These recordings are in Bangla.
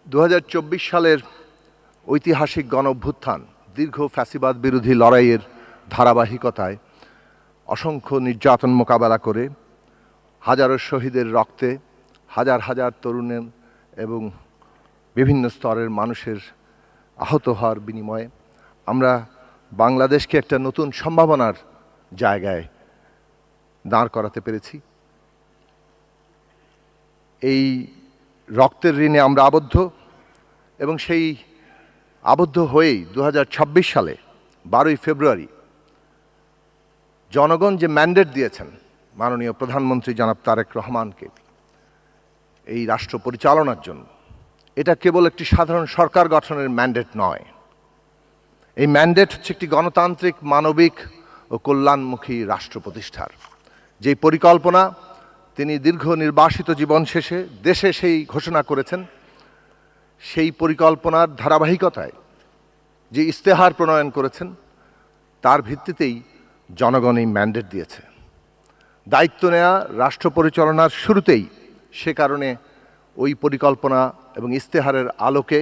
2024 সালের ঐতিহাসিক গণঅভ্যুত্থান দীর্ঘ ফ্যাসিবাদ বিরোধী লড়াইয়ের ধারাবাহিকতায় অসংখ্য নির্যাতন মোকাবেলা করে হাজারো শহীদের রক্তে হাজার হাজার তরুণের এবং বিভিন্ন স্তরের মানুষের আহত হওয়ার বিনিময়ে আমরা বাংলাদেশকে একটা নতুন সম্ভাবনার জায়গায় দাঁড় করাতে পেরেছি। এই রক্তের ঋণে আমরা আবদ্ধ এবং সেই আবদ্ধ হয়েই 2026 সালে 12ই ফেব্রুয়ারি জনগণ যে ম্যান্ডেট দিয়েছেন মাননীয় প্রধানমন্ত্রী জনাব তারেক রহমানকে এই রাষ্ট্র পরিচালনার জন্য, এটা কেবল একটি সাধারণ সরকার গঠনের ম্যান্ডেট নয়। এই ম্যান্ডেট হচ্ছে একটি গণতান্ত্রিক, মানবিক ও কল্যাণমুখী রাষ্ট্র প্রতিষ্ঠার যেই পরিকল্পনা তিনি দীর্ঘ নির্বাসিত জীবন শেষে দেশে সেই ঘোষণা করেছেন। সেই পরিকল্পনার ধারাবাহিকতায় যে ইস্তেহার প্রণয়ন করেছেন তার ভিত্তিতেই জনগণ এই ম্যান্ডেট দিয়েছে। দায়িত্ব নেওয়া রাষ্ট্র পরিচালনার শুরুতেই সে কারণে ওই পরিকল্পনা এবং ইস্তেহারের আলোকে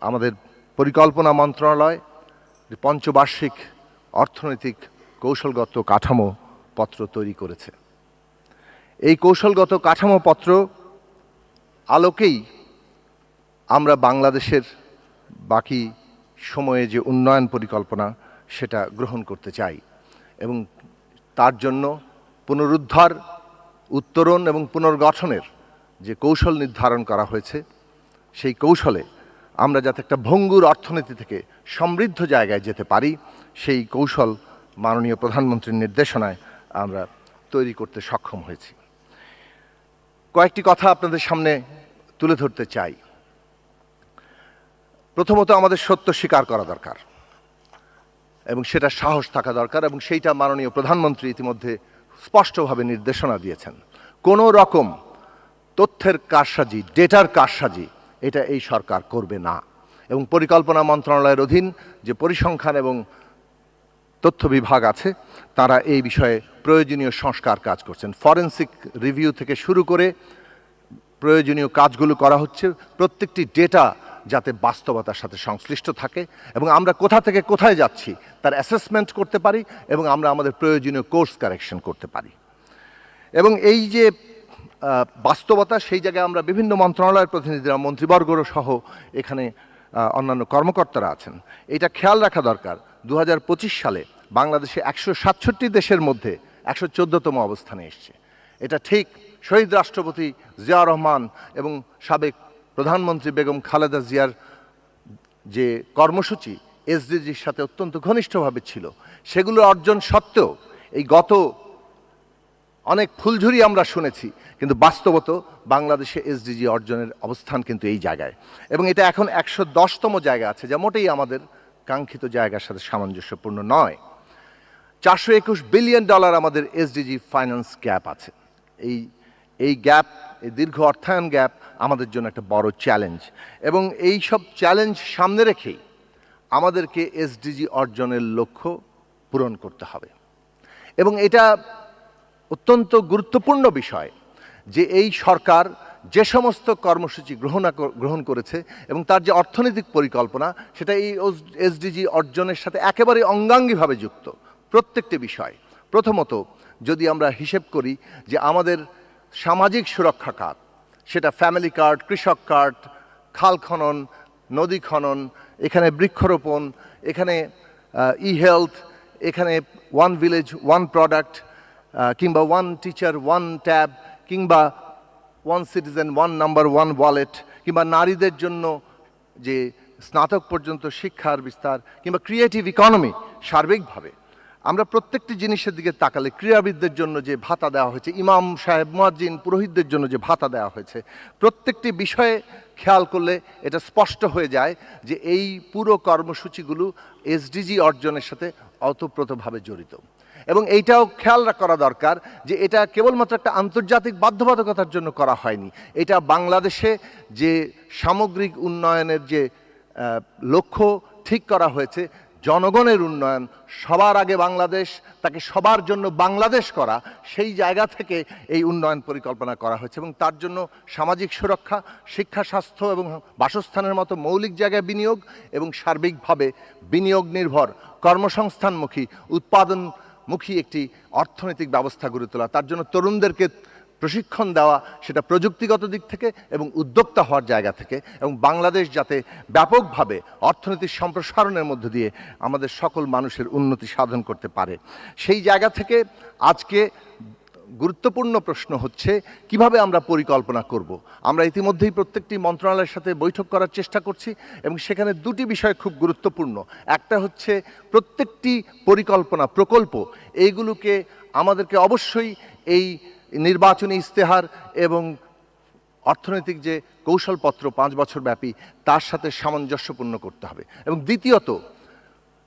আমাদের পরিকল্পনা মন্ত্রণালয় পঞ্চবার্ষিক অর্থনৈতিক কৌশলগত কাঠামো পত্র তৈরি করেছে। এই কৌশলগত কাঠামো পত্র আলোকেই আমরা বাংলাদেশের বাকি সময়ে যে উন্নয়ন পরিকল্পনা সেটা গ্রহণ করতে চাই এবং তার জন্য পুনরুদ্ধার, উত্তরণ এবং পুনর্গঠনের যে কৌশল নির্ধারণ করা হয়েছে সেই কৌশলে আমরা যাতে একটা ভঙ্গুর অর্থনীতি থেকে সমৃদ্ধ জায়গায় যেতে পারি সেই কৌশল মাননীয় প্রধানমন্ত্রীর নির্দেশনায় আমরা তৈরি করতে সক্ষম হয়েছি। কয়েকটি কথা আপনাদের সামনে তুলে ধরতে চাই। প্রথমত, আমাদের সত্য স্বীকার করা দরকার এবং সেটা সাহস থাকা দরকার এবং সেইটা মাননীয় প্রধানমন্ত্রী ইতিমধ্যে স্পষ্টভাবে নির্দেশনা দিয়েছেন। কোনো রকম তথ্যের কারসাজি, ডেটার কারসাজি এটা এই সরকার করবে না এবং পরিকল্পনা মন্ত্রণালয়ের অধীন যে পরিসংখ্যান এবং তথ্য বিভাগ আছে তারা এই বিষয়ে প্রয়োজনীয় সংস্কার কাজ করছেন। ফরেনসিক রিভিউ থেকে শুরু করে প্রয়োজনীয় কাজগুলো করা হচ্ছে, প্রত্যেকটি ডেটা যাতে বাস্তবতার সাথে সংশ্লিষ্ট থাকে এবং আমরা কোথা থেকে কোথায় যাচ্ছি তার অ্যাসেসমেন্ট করতে পারি এবং আমরা আমাদের প্রয়োজনীয় কোর্স কারেকশন করতে পারি। এবং এই যে বাস্তবতা, সেই জায়গায় আমরা বিভিন্ন মন্ত্রণালয়ের প্রতিনিধিরা, মন্ত্রীবর্গ সহ এখানে অন্যান্য কর্মকর্তারা আছেন। এটা খেয়াল রাখা দরকার, 2025 সালে বাংলাদেশে 167 দেশের মধ্যে 114তম অবস্থানে এসছে। এটা ঠিক শহীদ রাষ্ট্রপতি জিয়াউর রহমান এবং সাবেক প্রধানমন্ত্রী বেগম খালেদা জিয়ার যে কর্মসূচি এসডিজির সাথে অত্যন্ত ঘনিষ্ঠভাবে ছিল সেগুলো অর্জন সত্ত্বেও এই গত অনেক ফুলঝুরি আমরা শুনেছি, কিন্তু বাস্তবত বাংলাদেশে এসডিজি অর্জনের অবস্থান কিন্তু এই জায়গায় এবং এটা এখন 110তম জায়গা আছে, যা মোটেই আমাদের কাঙ্ক্ষিত জায়গার সাথে সামঞ্জস্যপূর্ণ নয়। $421 বিলিয়ন আমাদের এসডিজি ফাইন্যান্স গ্যাপ আছে। এই গ্যাপ, এই দীর্ঘ অর্থায়ন গ্যাপ আমাদের জন্য একটা বড় চ্যালেঞ্জ এবং এই সব চ্যালেঞ্জ সামনে রেখেই আমাদেরকে এসডিজি অর্জনের লক্ষ্য পূরণ করতে হবে এবং এটা অত্যন্ত গুরুত্বপূর্ণ বিষয় যে এই সরকার যে সমস্ত কর্মসূচি গ্রহণ করেছে এবং তার যে অর্থনৈতিক পরিকল্পনা সেটা এই এসডিজি অর্জনের সাথে একেবারে অঙ্গাঙ্গিভাবে যুক্ত প্রত্যেকটি বিষয়। প্রথমত, যদি আমরা হিসেব করি যে আমাদের সামাজিক সুরক্ষা কার্ড, সেটা ফ্যামিলি কার্ড, কৃষক কার্ড, খাল খনন, নদী খনন, এখানে বৃক্ষরোপণ, এখানে ই হেলথ, এখানে ওয়ান ভিলেজ ওয়ান প্রোডাক্ট, কিংবা ওয়ান টিচার ওয়ান ট্যাব, কিংবা one citizen one number one wallet, কিংবা নারীদের জন্য যে স্নাতক পর্যন্ত শিক্ষার বিস্তার, কিংবা ক্রিয়েটিভ ইকোনমি, সার্বিকভাবে আমরা প্রত্যেকটি জিনিসের দিকে তাকালে ক্রীড়াবিদদের জন্য যে ভাতা দেওয়া হয়েছে, ইমাম সাহেব, মুয়াজ্জিন, পুরোহিতদের জন্য যে ভাতা দেওয়া হয়েছে, প্রত্যেকটি বিষয়ে খেয়াল করলে এটা স্পষ্ট হয়ে যায় যে এই পুরো কর্মসূচিগুলো এসডিজি অর্জনের সাথে ওতপ্রোতভাবে জড়িত এবং এইটাও খেয়াল করা দরকার যে এটা কেবলমাত্র একটা আন্তর্জাতিক বাধ্যবাধকতার জন্য করা হয়নি। এটা বাংলাদেশে যে সামগ্রিক উন্নয়নের যে লক্ষ্য ঠিক করা হয়েছে, জনগণের উন্নয়ন, সবার আগে বাংলাদেশ, তাকে সবার জন্য বাংলাদেশ করা, সেই জায়গা থেকে এই উন্নয়ন পরিকল্পনা করা হয়েছে এবং তার জন্য সামাজিক সুরক্ষা, শিক্ষা, স্বাস্থ্য এবং বাসস্থানের মতো মৌলিক জায়গায় বিনিয়োগ এবং সার্বিকভাবে বিনিয়োগ নির্ভর, কর্মসংস্থানমুখী, উৎপাদনমুখী একটি অর্থনৈতিক ব্যবস্থা গড়ে তোলা, তার জন্য তরুণদেরকে প্রশিক্ষণ দেওয়া, সেটা প্রযুক্তিগত দিক থেকে এবং উদ্যোক্তা হওয়ার জায়গা থেকে, এবং বাংলাদেশ যাতে ব্যাপকভাবে অর্থনীতির সম্প্রসারণের মধ্য দিয়ে আমাদের সকল মানুষের উন্নতি সাধন করতে পারে। সেই জায়গা থেকে আজকে গুরুত্বপূর্ণ প্রশ্ন হচ্ছে কিভাবে আমরা পরিকল্পনা করব। আমরা ইতিমধ্যেই প্রত্যেকটি মন্ত্রণালয়ের সাথে বৈঠক করার চেষ্টা করছি এবং সেখানে দুটি বিষয় খুব গুরুত্বপূর্ণ। একটা হচ্ছে প্রত্যেকটি পরিকল্পনা, প্রকল্প, এইগুলোকে আমাদেরকে অবশ্যই এই নির্বাচনী ইস্তেহার এবং অর্থনৈতিক যে কৌশলপত্র 5 বছর ব্যাপী তার সাথে সামঞ্জস্যপূর্ণ করতে হবে। এবং দ্বিতীয়ত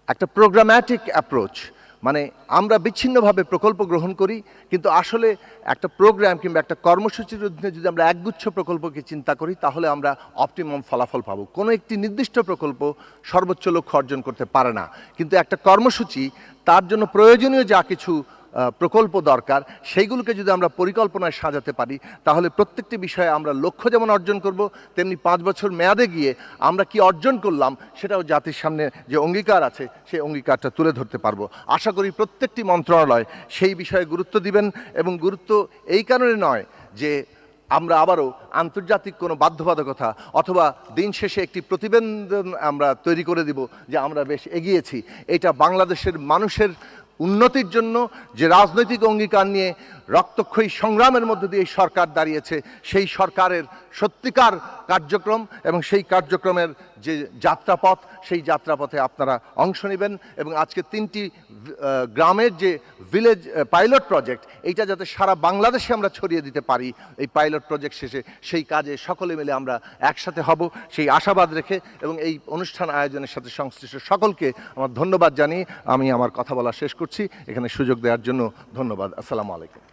একটা প্রোগ্রাম্যাটিক অ্যাপ্রোচ, মানে আমরা বিচ্ছিন্নভাবে প্রকল্প গ্রহণ করি কিন্তু আসলে একটা প্রোগ্রাম কিংবা একটা কর্মসূচির অধীনে যদি আমরা একগুচ্ছ প্রকল্পকে চিন্তা করি তাহলে আমরা অপটিমাম ফলাফল পাবো। কোনো একটি নির্দিষ্ট প্রকল্প সর্বোচ্চ লক্ষ্য অর্জন করতে পারে না, কিন্তু একটা কর্মসূচি তার জন্য প্রয়োজনীয় যা কিছু প্রকল্প দরকার সেইগুলোকে যদি আমরা পরিকল্পনায় সাজাতে পারি তাহলে প্রত্যেকটি বিষয়ে আমরা লক্ষ্য যেমন অর্জন করব, তেমনি 5 বছর মেয়াদে গিয়ে আমরা কি অর্জন করলাম সেটাও জাতির সামনে যে অঙ্গীকার আছে সেই অঙ্গীকারটা তুলে ধরতে পারবো। আশা করি প্রত্যেকটি মন্ত্রণালয় সেই বিষয়ে গুরুত্ব দিবেন এবং গুরুত্ব এই কারণে নয় যে আমরা আবারও আন্তর্জাতিক কোনো বাধ্যবাধকতা অথবা দিন শেষে একটি প্রতিবেদন আমরা তৈরি করে দিব যে আমরা বেশ এগিয়েছি। এটা বাংলাদেশের মানুষের উন্নতির জন্য যে রাজনৈতিক অঙ্গীকার নিয়ে রক্তক্ষয়ী সংগ্রামের মধ্য দিয়ে এই সরকার দাঁড়িয়েছে, সেই সরকারের সত্যিকার কার্যক্রম এবং সেই কার্যক্রমের যে যাত্রাপথ, সেই যাত্রাপথে আপনারা অংশ নেবেন এবং আজকে 3টি গ্রামের যে ভিলেজ পাইলট প্রজেক্ট, এইটা যাতে সারা বাংলাদেশে আমরা ছড়িয়ে দিতে পারি এই পাইলট প্রজেক্ট শেষে, সেই কাজে সকলে মিলে আমরা একসাথে হব সেই আশাবাদ রেখে এবং এই অনুষ্ঠান আয়োজনের সাথে সংশ্লিষ্ট সকলকে আমার ধন্যবাদ জানিয়ে আমি আমার কথা বলা শেষ করছি। এখানে সুযোগ দেওয়ার জন্য ধন্যবাদ। আসসালামু আলাইকুম।